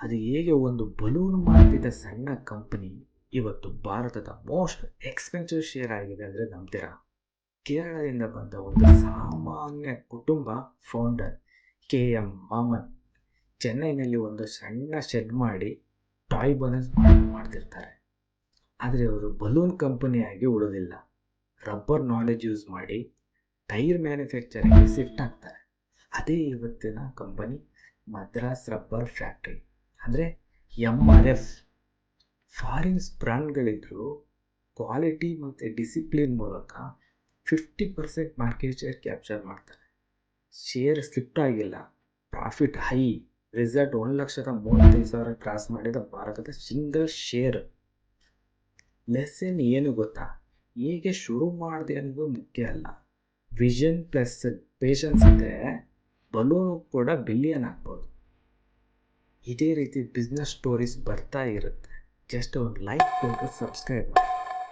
ಅದು ಹೇಗೆ ಒಂದು ಬಲೂನ್ ಮಾಡ್ತಿದ್ದ ಸಣ್ಣ ಕಂಪನಿ ಇವತ್ತು ಭಾರತದ ಮೋಸ್ಟ್ ಎಕ್ಸ್ಪೆನ್ಸಿವ್ ಶೇರ್ ಆಗಿದೆ ಅಂದರೆ ನಂಬ್ತೀರಾ? ಕೇರಳದಿಂದ ಬಂದ ಒಂದು ಸಾಮಾನ್ಯ ಕುಟುಂಬ ಫೌಂಡರ್ KM ಮಾಮನ್ ಚೆನ್ನೈನಲ್ಲಿ ಒಂದು ಸಣ್ಣ ಶೆಡ್ ಮಾಡಿ ಟಾಯ್ ಬಿಸ್ನೆಸ್ ಮಾಡ್ತಿರ್ತಾರೆ. ಆದರೆ ಅವರು ಬಲೂನ್ ಕಂಪನಿಯಾಗಿ ಉಳಿದಿಲ್ಲ. ರಬ್ಬರ್ ನಾಲೆಜ್ ಯೂಸ್ ಮಾಡಿ ಟೈರ್ ಮ್ಯಾನುಫ್ಯಾಕ್ಚರಿಂಗ್ಗೆ ಶಿಫ್ಟ್ ಆಗ್ತಾರೆ. ಅದೇ ಇವತ್ತಿನ ಕಂಪನಿ ಮದ್ರಾಸ್ ರಬ್ಬರ್ ಫ್ಯಾಕ್ಟ್ರಿ, ಅಂದರೆ MRF. ಫಾರಿನ್ಸ್ ಬ್ರ್ಯಾಂಡ್ಗಳಿದ್ರು ಕ್ವಾಲಿಟಿ ಮತ್ತು ಡಿಸಿಪ್ಲಿನ್ ಮೂಲಕ 50% ಮಾರ್ಕೆಟ್ ಶೇರ್ ಕ್ಯಾಪ್ಚರ್ ಮಾಡ್ತಾರೆ. ಶೇರ್ ಸ್ಲಿಪ್ಟ್ ಆಗಿಲ್ಲ, ಪ್ರಾಫಿಟ್ ಹೈ, ರಿಸಲ್ಟ್ 1,35,000 ಕ್ರಾಸ್ ಮಾಡಿದ ಭಾರತದ ಸಿಂಗಲ್ ಶೇರ್. ಲೆಸನ್ ಏನು ಗೊತ್ತಾ? ಹೇಗೆ ಶುರು ಮಾಡಿದೆ ಅನ್ನೋದು ಮುಖ್ಯ ಅಲ್ಲ, ವಿಷನ್ ಪ್ಲಸ್ ಪೇಷನ್ಸ್ ಇದ್ದರೆ ಬಲೂನು ಕೂಡ ಬಿಲಿಯನ್ ಆಗ್ಬೋದು. ಇದೇ ರೀತಿ ಬಿಸ್ನೆಸ್ ಸ್ಟೋರೀಸ್ ಬರ್ತಾ ಇರುತ್ತೆ. ಜಸ್ಟ್ ಒಂದು ಲೈಕ್ ಕೊಟ್ಟು ಸಬ್ಸ್ಕ್ರೈಬ್ ಮಾಡಿ.